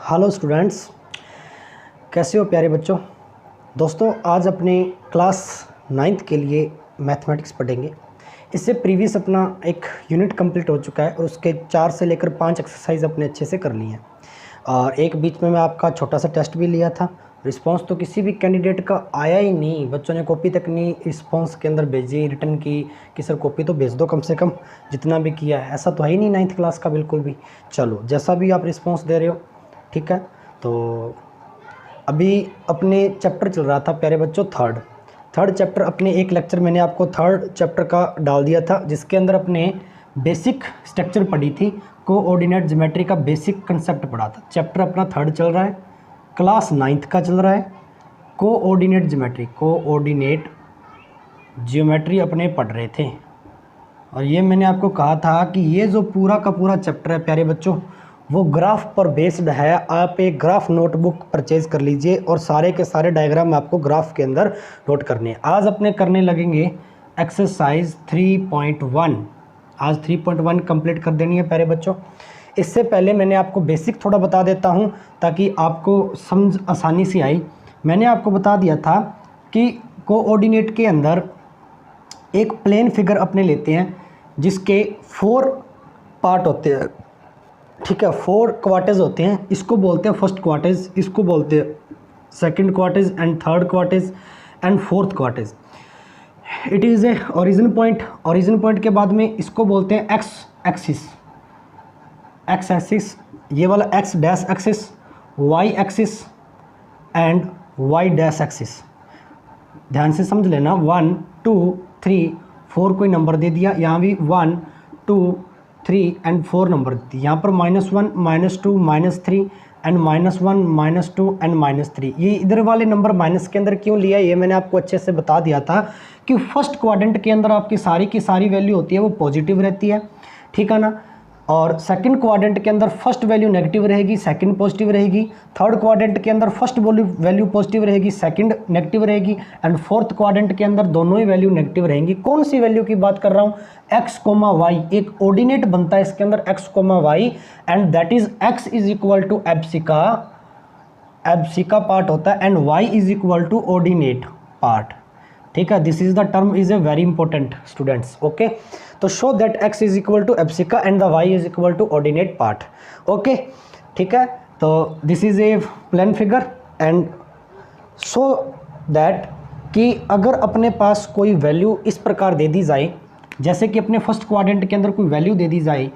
Hello students, कैसे हो प्यारे बच्चों। दोस्तों आज अपने क्लास 9th के लिए मैथमेटिक्स पढ़ेंगे। इससे प्रीवियस अपना एक यूनिट कंप्लीट हो चुका है और उसके 4 से लेकर 5 एक्सरसाइज अपने अच्छे से कर लिए हैं। और एक बीच में मैं आपका छोटा सा टेस्ट भी लिया था। रिस्पांस तो किसी भी कैंडिडेट का आया ही नहीं, बच्चों ने कॉपी तक नहीं रिस्पांस के अंदर भेजी रिटर्न की कि सर कॉपी तो भेज दो कम से कम, जितना भी किया है ऐसा तो है ही नहीं 9th क्लास का बिल्कुल भी। चलो जैसा भी आप रिस्पांस दे रहे हो ठीक है। तो अभी अपने चैप्टर चल रहा था प्यारे बच्चों थर्ड चैप्टर। अपने एक लेक्चर मैंने आपको थर्ड चैप्टर का डाल दिया था जिसके अंदर अपने बेसिक स्ट्रक्चर पढ़ी थी, कोऑर्डिनेट ज्योमेट्री का बेसिक कंसेप्ट पढ़ा था। चैप्टर अपना थर्ड चल रहा है, क्लास 9th का चल रहा है। कोऑर्डिनेट ज्योमेट्री अपने पढ़ रहे थे और ये मैंने आपको कहा था कि ये जो पूरा का पूरा चैप्टर है प्यारे बच्चों वो ग्राफ पर बेस्ड है। आप एक ग्राफ नोटबुक परचेज कर लीजिए और सारे के सारे डायग्राम आपको ग्राफ के अंदर नोट करने हैं। आज अपने करने लगेंगे एक्सरसाइज 3.1। आज 3.1 कंप्लीट कर देनी है प्यारे बच्चों। इससे पहले मैंने आपको बेसिक थोड़ा बता देता हूं ताकि आपको समझ आसानी से आई। मैंने आपको बता दिया था कि कोऑर्डिनेट के अंदर एक प्लेन फिगर अपने लेते हैं जिसके 4 पार्ट होते हैं, ठीक है। 4 क्वार्टर्स होते हैं। इसको बोलते हैं फर्स्ट क्वार्टर्स, इसको बोलते हैं second quarters and third quarters and fourth quarters. It is a origin point के बाद में इसको बोलते हैं एक्स एक्सिस, ये वाला X dash axis, Y axis and Y dash axis. ध्यान से समझ लेना। 1 2 3 4 कोई नंबर दे दिया, यहाँ भी 1 2 3 एंड 4 नंबर दी। यहाँ पर -1 -2 -3 एंड -1 -2 एंड -3। ये इधर वाले नंबर माइनस के अंदर क्यों लिया ये मैंने आपको अच्छे से बता दिया था कि फर्स्ट क्वाड्रेंट के अंदर आपकी सारी की सारी वैल्यू होती है वो पॉजिटिव रहती है, ठीक है ना। और सेकंड क्वाड्रेंट के अंदर फर्स्ट वैल्यू नेगेटिव रहेगी, सेकंड पॉजिटिव रहेगी। थर्ड क्वाड्रेंट के अंदर फर्स्ट वैल्यू पॉजिटिव रहेगी, सेकंड नेगेटिव रहेगी। एंड फोर्थ क्वाड्रेंट के अंदर दोनों ही वैल्यू नेगेटिव रहेंगी। कौन सी वैल्यू की बात कर रहा हूँ? x, y। एक ऑर्डिनेट बनता है इसके अंदर x, y and that is x is equal to abscissa part होता है and y is equal to ordinate part, ठीक है। This is the term is a very important students, okay. तो show that x is equal to abscissa and the y is equal to ordinate part, okay, ठीक है। तो this is a plane figure and so that कि अगर अपने पास कोई value इस प्रकार दे दी जाए, जैसे कि अपने फर्स्ट क्वाड्रेंट के अंदर कोई वैल्यू दे दी जाए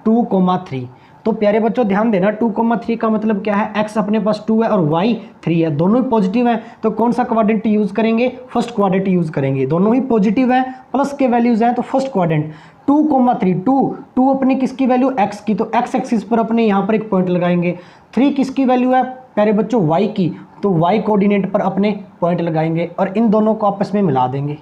2,3, तो प्यारे बच्चों ध्यान देना 2,3 का मतलब क्या है? x अपने पास 2 है और y 3 है, दोनों ही पॉजिटिव है। तो कौन सा क्वाड्रेंट यूज करेंगे? फर्स्ट क्वाड्रेंट यूज करेंगे। दोनों ही पॉजिटिव है, प्लस के वैल्यूज हैं तो फर्स्ट क्वाड्रेंट। 2,3 2 अपनी किसकी वैल्यू? x की, तो x एक्सिस पर अपने यहाँ पर एक पॉइंट लगाएंगे। 3 किसकी वैल्यू है प्यारे बच्चों? y की, तो y कोऑर्डिनेट पर अपने पॉइंट लगाएंगे और इन दोनों को आपस में मिला देंगे।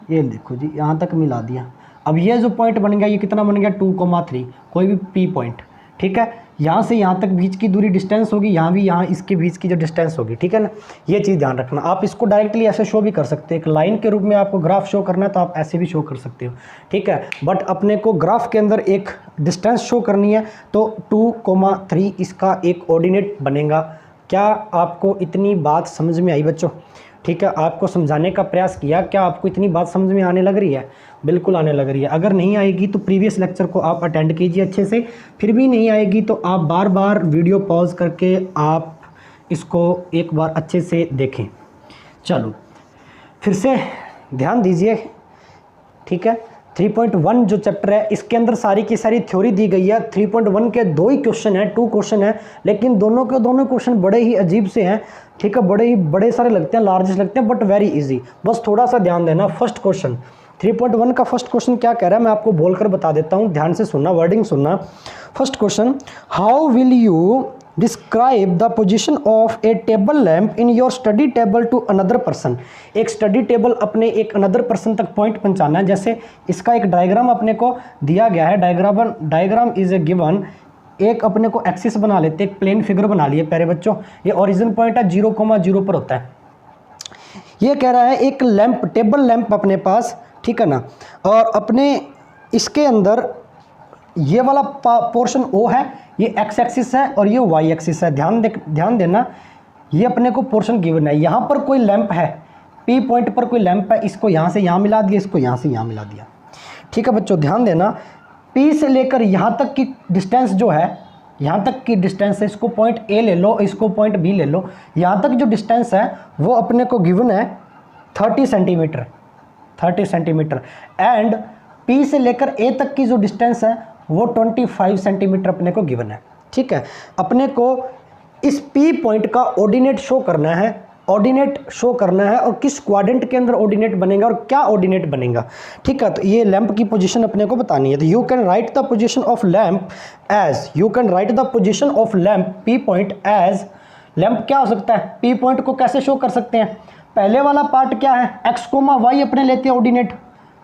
ये देखो जी, यहाँ तक मिला दिया। अब ये जो पॉइंट बन गया ये कितना बन गया? 2,3, कोई भी p पॉइंट, ठीक है। यहाँ से यहाँ तक बीच की दूरी डिस्टेंस होगी, यहाँ भी यहाँ इसके बीच की जो डिस्टेंस होगी, ठीक है ना। ये चीज़ ध्यान रखना। आप इसको डायरेक्टली ऐसे शो भी कर सकते हो, एक लाइन के रूप में आपको ग्राफ शो करना है तो आप ऐसे भी शो कर सकते हो, ठीक है। बट अपने को ग्राफ के अंदर एक डिस्टेंस शो करनी है तो 2,3 इसका एक ऑर्डिनेट बनेगा। क्या आपको इतनी बात समझ में आई बच्चों? ठीक है, आपको समझाने का प्रयास किया। क्या आपको इतनी बात समझ में आने लग रही है? बिल्कुल आने लग रही है। अगर नहीं आएगी तो प्रीवियस लेक्चर को आप अटेंड कीजिए अच्छे से। फिर भी नहीं आएगी तो आप बार बार वीडियो पॉज करके आप इसको एक बार अच्छे से देखें। चलो फिर से ध्यान दीजिए, ठीक है। 3.1 जो चैप्टर है इसके अंदर सारी की सारी थ्योरी दी गई है। 3.1 के 2 ही क्वेश्चन हैं, 2 क्वेश्चन हैं, लेकिन दोनों के दोनों क्वेश्चन बड़े ही अजीब से हैं, ठीक है। बड़े सारे लगते हैं, लार्जेस्ट लगते हैं, बट वेरी इजी। बस थोड़ा सा ध्यान देना। फर्स्ट क्वेश्चन 3.1 का फर्स्ट क्वेश्चन क्या कह रहा है मैं आपको बोलकर बता देता हूँ, ध्यान से सुनना, वर्डिंग सुनना। First question, how will you describe the position of a table lamp in your study table to another person. एक स्टडी टेबल अपने एक अनदर पर्सन तक पॉइंट पहुंचाना है। जैसे इसका एक डायग्राम अपने को दिया गया है, डायग्राम इज ए गिवन। एक अपने को एक्सिस बना लेते, एक प्लेन फिगर बना लिए प्यारे बच्चों। ये ओरिजिन पॉइंट है 0,0 पर होता है। ये कह रहा है एक लैंप, टेबल लैंप अपने पास, ठीक है ना, और अपने इसके अंदर ये वाला पोर्शन ओ है, ये एक्स एक्सिस है और ये वाई एक्सिस है। ध्यान देना, ये अपने को पोर्शन गिवन है। यहाँ पर कोई लैंप है, पी पॉइंट पर कोई लैंप है, इसको यहाँ से यहाँ मिला दिया, इसको यहाँ से यहाँ मिला दिया। ठीक है बच्चों, ध्यान देना, पी से लेकर यहाँ तक की डिस्टेंस जो है, यहाँ तक की डिस्टेंस है, इसको पॉइंट ए ले लो, इसको पॉइंट बी ले लो, यहाँ तक जो डिस्टेंस है वो अपने को गिवन है 30 सेंटीमीटर, 30 सेंटीमीटर। एंड पी से लेकर ए तक की जो डिस्टेंस है वो 25 सेंटीमीटर अपने को गिवन है। ठीक है, अपने को इस पी पॉइंट का ऑर्डिनेट शो करना है, ऑर्डिनेट शो करना है, और किस क्वाड्रेंट के अंदर ऑर्डिनेट बनेगा और क्या ऑर्डिनेट बनेगा। ठीक है, तो ये लैंप की पोजीशन अपने को बतानी है। तो you can write the position of lamp as, you can write the position of lamp P point as, lamp क्या हो सकता है, पी पॉइंट को कैसे शो कर सकते हैं। पहले वाला पार्ट क्या है, एक्स कोमा वाई अपने लेते हैं ऑर्डिनेट।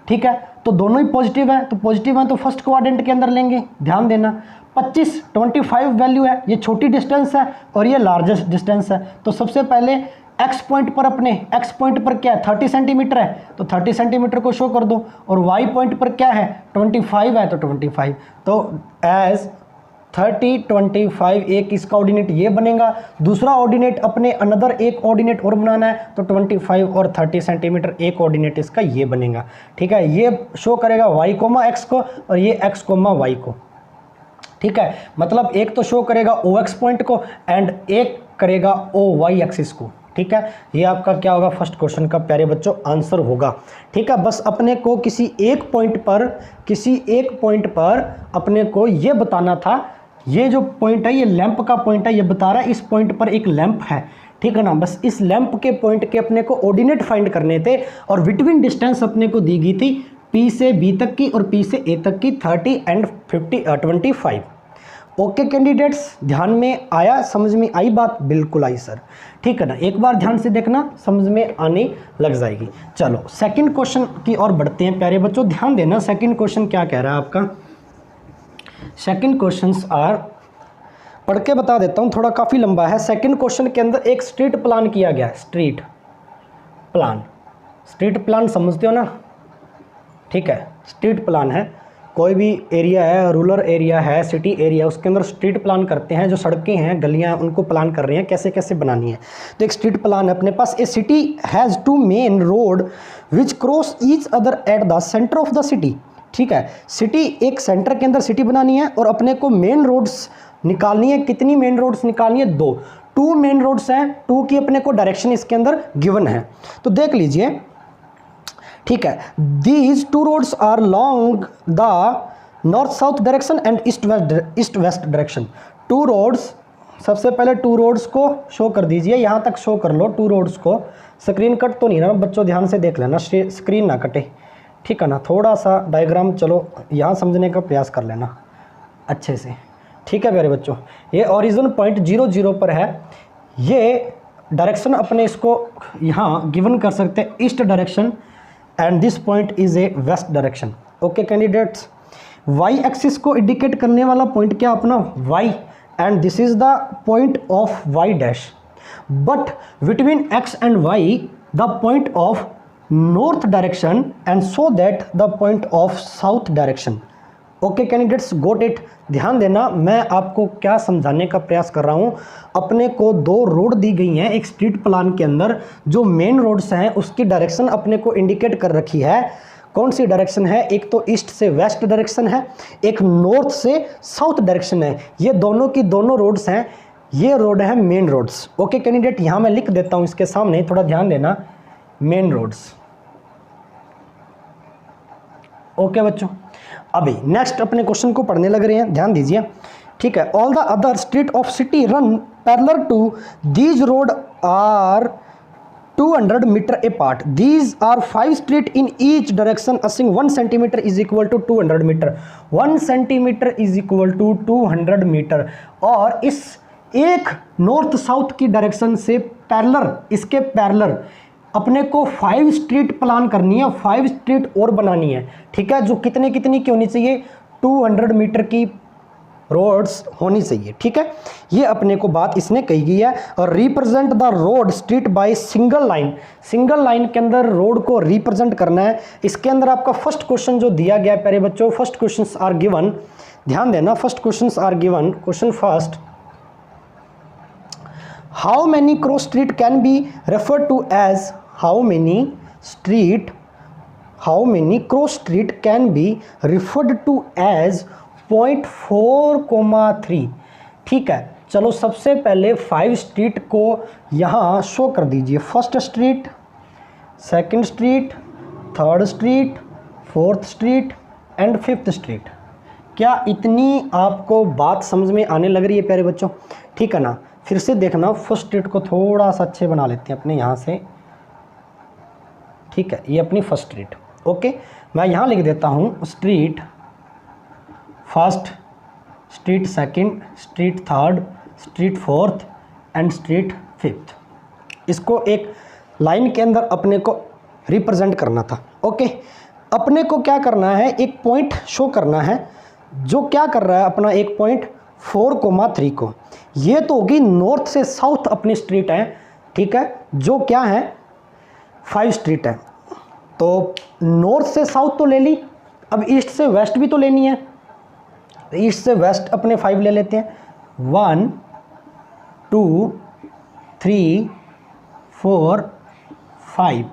ठीक है, तो दोनों ही पॉजिटिव है, तो पॉजिटिव है तो फर्स्ट क्वाड्रेंट के अंदर लेंगे। ध्यान देना, 25 वैल्यू है, ये छोटी डिस्टेंस है और ये लार्जेस्ट डिस्टेंस है। तो सबसे पहले एक्स पॉइंट पर, अपने एक्स पॉइंट पर क्या है 30 सेंटीमीटर है, तो 30 सेंटीमीटर को शो कर दो। और वाई पॉइंट पर क्या है 25 है, तो 25, तो एज 30 25 एक इसका ऑर्डिनेट ये बनेगा। दूसरा ऑर्डिनेट अपने अनदर एक ऑर्डिनेट और बनाना है, तो 25 और 30 सेंटीमीटर एक ऑर्डिनेट इसका ये बनेगा। ठीक है, ये शो करेगा वाई कोमा एक्स को और ये एक्स कोमा वाई को। ठीक है, मतलब एक तो शो करेगा ओ एक्स पॉइंट को एंड एक करेगा ओ वाई एक्सिस को। ठीक है, ये आपका क्या होगा, फर्स्ट क्वेश्चन का प्यारे बच्चों आंसर होगा। ठीक है, बस अपने को किसी एक पॉइंट पर अपने को ये बताना था, ये जो पॉइंट है ये लैंप का पॉइंट है, ये बता रहा है इस पॉइंट पर एक लैंप है। ठीक है ना, बस इस लैंप के पॉइंट के अपने को ऑर्डिनेट फाइंड करने थे, और बिटवीन डिस्टेंस अपने को दी गई थी पी से बी तक की और पी से ए तक की 30 एंड 25। ओके कैंडिडेट्स, ध्यान में आया, समझ में आई बात, बिल्कुल आई सर। ठीक है ना, एक बार ध्यान से देखना, समझ में आने लग जाएगी। चलो सेकंड क्वेश्चन की ओर बढ़ते हैं प्यारे बच्चों। ध्यान देना, सेकंड क्वेश्चन क्या कह रहा है आपका। सेकंड क्वेश्चंस आर, पढ़ के बता देता हूँ, थोड़ा काफ़ी लंबा है। सेकंड क्वेश्चन के अंदर एक स्ट्रीट प्लान किया गया है, स्ट्रीट प्लान समझते हो ना। ठीक है, स्ट्रीट प्लान है, कोई भी एरिया है, रूरल एरिया है, सिटी एरिया, उसके अंदर स्ट्रीट प्लान करते हैं। जो सड़कें हैं, गलियां, उनको प्लान कर रहे हैं कैसे कैसे बनानी है। तो एक स्ट्रीट प्लान है अपने पास। A city has 2 main road which cross each other at the centre of the city. ठीक है, सिटी, एक सेंटर के अंदर सिटी बनानी है और अपने को मेन रोड्स निकालनी है। कितनी मेन रोड्स निकालनी है, 2 मेन रोड्स हैं, 2 की अपने को डायरेक्शन इसके अंदर गिवन है। तो देख लीजिए, ठीक है, these 2 roads are long the north south direction and east west direction. 2 roads, सबसे पहले 2 रोड्स को शो कर दीजिए, यहाँ तक शो कर लो 2 रोड्स को। स्क्रीन कट तो नहीं ना बच्चों, ध्यान से देख लेना, स्क्रीन ना कटे। ठीक है ना, थोड़ा सा डायग्राम चलो यहाँ समझने का प्रयास कर लेना अच्छे से। ठीक है प्यारे बच्चों, ये ओरिजिन पॉइंट 0 0 पर है। ये डायरेक्शन अपने इसको यहाँ गिवन कर सकते हैं, east direction, and this point is a west direction. Okay candidates, Y axis को इंडिकेट करने वाला पॉइंट क्या अपना Y, and this is the point of Y dash. But between X and Y the point of north direction and so that the point of south direction. Okay candidates, got it. ध्यान देना, मैं आपको क्या समझाने का प्रयास कर रहा हूँ। अपने को 2 रोड दी गई हैं एक स्ट्रीट प्लान के अंदर। जो मेन रोड्स हैं उसकी डायरेक्शन अपने को इंडिकेट कर रखी है। कौन सी डायरेक्शन है, एक तो ईस्ट से वेस्ट डायरेक्शन है, एक नॉर्थ से साउथ डायरेक्शन है। ये दोनों की दोनों रोड्स हैं, ये रोड है मेन रोड्स। ओके कैंडिडेट, यहाँ मैं लिख देता हूँ इसके सामने, थोड़ा ध्यान देना, मेन रोड्स। ओके बच्चों, अभी नेक्स्ट अपने क्वेश्चन को पढ़ने लग रहे हैं, ध्यान दीजिए। ठीक है, all the other street of city run parallel to these road are 200 metre apart. These are 5 street in each direction using 1 centimetre is equal to 200 metre. 1 centimetre is equal to 200 metre. और इस एक north south की direction से parallel, इसके parallel अपने को 5 street plan करनी है, 5 स्ट्रीट और बनानी है। ठीक है, जो कितने कितनी की होनी चाहिए, 200 मीटर की रोड्स होनी चाहिए। ठीक है, ये अपने को बात इसने कही गई है। और represent the road street by single line, single line के अंदर रोड को रिप्रेजेंट करना है। इसके अंदर आपका फर्स्ट क्वेश्चन जो दिया गया है प्यारे बच्चों, फर्स्ट क्वेश्चन आर गिवन। ध्यान देना, first questions are given. Question first, how many cross street can be referred to as, how many cross street can be referred to as 0.4,3। ठीक है, चलो सबसे पहले 5 स्ट्रीट को यहाँ शो कर दीजिए। First street, second street, third street, fourth street and fifth street. क्या इतनी आपको बात समझ में आने लग रही है प्यारे बच्चों? ठीक है ना, फिर से देखना, फर्स्ट स्ट्रीट को थोड़ा सा अच्छे बना लेते हैं अपने यहाँ से। ठीक है, ये अपनी फर्स्ट स्ट्रीट। ओके, मैं यहाँ लिख देता हूँ street first, street second, street third, street fourth and street fifth. इसको एक लाइन के अंदर अपने को रिप्रेजेंट करना था। ओके, अपने को क्या करना है, एक पॉइंट शो करना है जो क्या कर रहा है अपना 1.4,3 को। ये तो होगी नॉर्थ से साउथ अपनी स्ट्रीट है। ठीक है, जो क्या है 5 स्ट्रीट है, तो नॉर्थ से साउथ तो ले ली, अब ईस्ट से वेस्ट भी तो लेनी है। ईस्ट से वेस्ट अपने 5 ले लेते हैं, 1 2 3 4 5।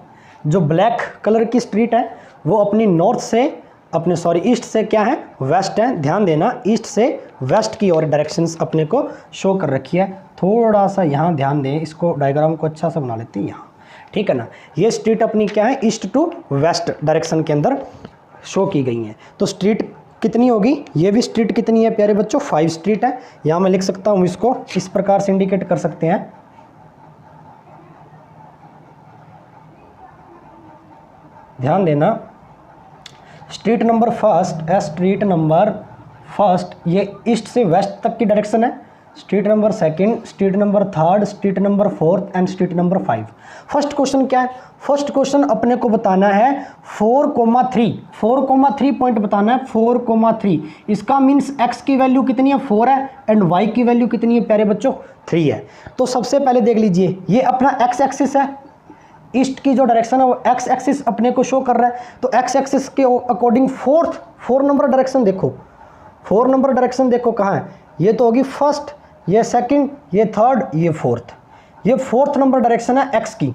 जो ब्लैक कलर की स्ट्रीट है वो अपनी नॉर्थ से अपने ईस्ट से क्या है, वेस्ट है। ध्यान देना, ईस्ट से वेस्ट की और डायरेक्शंस अपने को शो कर रखी है। थोड़ा सा यहाँ ध्यान दें, इसको डायग्राम को अच्छा सा बना लेते हैं यहाँ। ठीक है ना, ये स्ट्रीट अपनी क्या है, ईस्ट टू वेस्ट डायरेक्शन के अंदर शो की गई हैं। तो स्ट्रीट कितनी होगी, ये भी स्ट्रीट कितनी है प्यारे बच्चों, 5 स्ट्रीट है। यहाँ मैं लिख सकता हूँ, इसको इस प्रकार से इंडिकेट कर सकते हैं। ध्यान देना, स्ट्रीट नंबर फर्स्ट है, स्ट्रीट नंबर फर्स्ट ये ईस्ट से वेस्ट तक की डायरेक्शन है। Street number second, street number third, street number fourth and street number 5। First question क्या है, फर्स्ट क्वेश्चन अपने को बताना है 4,3 पॉइंट बताना है। 4,3 इसका मीन्स x की वैल्यू कितनी है, 4 है, एंड y की वैल्यू कितनी है प्यारे बच्चों, 3 है। तो सबसे पहले देख लीजिए, ये अपना x एक्सिस है, ईस्ट की जो डायरेक्शन है वो x एक्सिस अपने को शो कर रहा है। तो x एक्सिस के अकॉर्डिंग 4 नंबर डायरेक्शन देखो, 4 नंबर डायरेक्शन देखो कहाँ है, ये तो होगी फर्स्ट, ये सेकंड, ये थर्ड, ये फोर्थ। ये 4th नंबर डायरेक्शन है x की।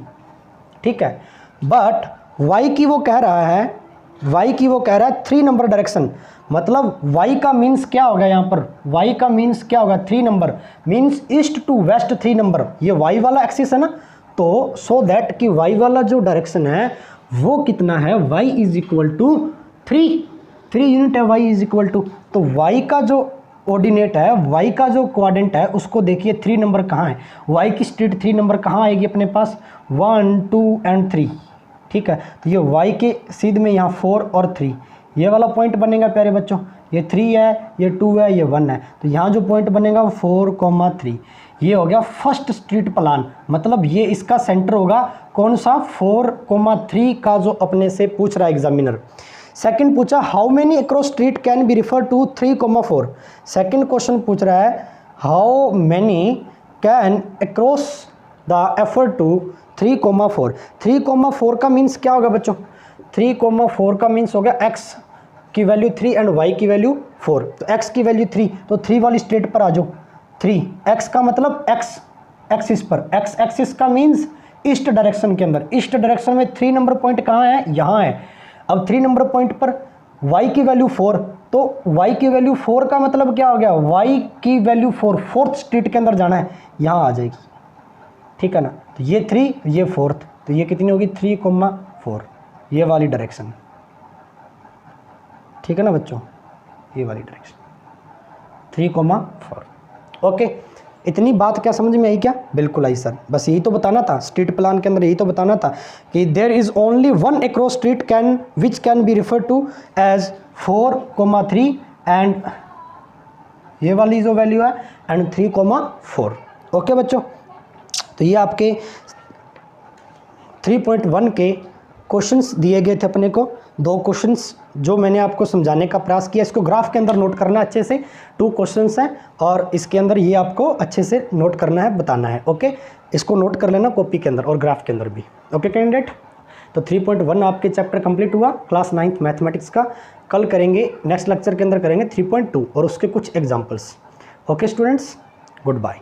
ठीक है, बट y की वो कह रहा है 3 नंबर डायरेक्शन। मतलब y का मीन्स क्या होगा, यहाँ पर y का मीन्स क्या होगा, 3 number, means east to west 3 number. ये y वाला एक्सिस है ना, तो सो दैट कि y वाला जो डायरेक्शन है वो कितना है, y is equal to 3 unit है, y इज इक्वल टू। तो y का जो ऑर्डिनेट है, y का जो क्वाड्रेंट है उसको देखिए 3 नंबर कहाँ है, y की स्ट्रीट 3 नंबर कहाँ आएगी अपने पास, 1 2 एंड 3। ठीक है, तो ये y के सीध में यहाँ 4 और 3 ये वाला पॉइंट बनेगा प्यारे बच्चों। ये 3 है, ये 2 है, ये 1 है, तो यहाँ जो पॉइंट बनेगा वो 4,3। ये हो गया फर्स्ट स्ट्रीट प्लान। मतलब ये इसका सेंटर होगा कौन सा, 4,3 का जो अपने से पूछ रहा है एग्जामिनर। सेकंड पूछा, how many across street can be refer to 3,4। Second question पूछ रहा है, how many can across the refer to 3,4। 3,4 का मीन्स क्या होगा बच्चों, 3,4 का मीन्स हो गया x की वैल्यू 3 एंड y की वैल्यू 4। तो x की वैल्यू 3, तो 3 वाली स्ट्रेट पर आ जाओ। 3 x का मतलब x एक्सिस पर, x एक्सिस का मीन्स ईस्ट डायरेक्शन के अंदर। ईस्ट डायरेक्शन में 3 नंबर पॉइंट कहाँ है, यहाँ है। अब 3 नंबर पॉइंट पर y की वैल्यू 4, तो y की वैल्यू 4 का मतलब क्या हो गया, y की वैल्यू 4, 4th स्ट्रीट के अंदर जाना है, यहाँ आ जाएगी। ठीक है ना, तो ये 3, ये 4th, तो ये कितनी होगी 3,4, ये वाली डायरेक्शन। ठीक है ना बच्चों, ये वाली डायरेक्शन 3,4। ओके, इतनी बात क्या समझ में आई क्या, बिल्कुल आई सर। बस यही तो बताना था स्ट्रीट प्लान के अंदर, यही तो बताना था कि there is only one across street can which can be refer to as 4,3 and ये वाली जो वैल्यू है एंड 3,4। ओके बच्चों, तो ये आपके 3.1 के क्वेश्चंस दिए गए थे अपने को। 2 क्वेश्चंस जो मैंने आपको समझाने का प्रयास किया, इसको ग्राफ के अंदर नोट करना अच्छे से। 2 क्वेश्चंस हैं और इसके अंदर ये आपको अच्छे से नोट करना है, बताना है। ओके, इसको नोट कर लेना कॉपी के अंदर और ग्राफ के अंदर भी। ओके कैंडिडेट, तो 3.1 आपके चैप्टर कंप्लीट हुआ क्लास 9th मैथमेटिक्स का। कल करेंगे, नेक्स्ट लेक्चर के अंदर करेंगे 3.2 और उसके कुछ examples. Okay students, good bye.